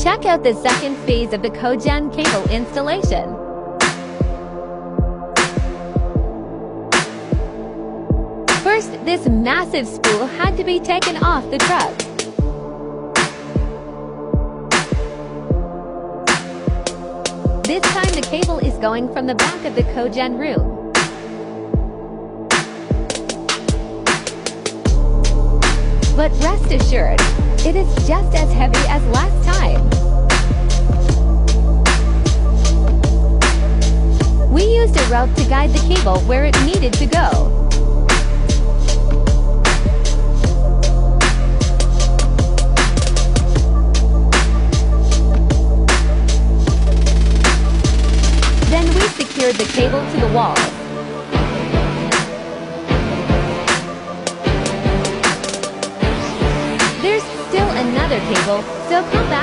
Check out the second phase of the cogen cable installation. First, this massive spool had to be taken off the truck. This time the cable is going from the back of the cogen room. But rest assured, it is just as heavy as last time. We used a rope to guide the cable where it needed to go. Then we secured the cable to the wall. There's still another cable, so come back.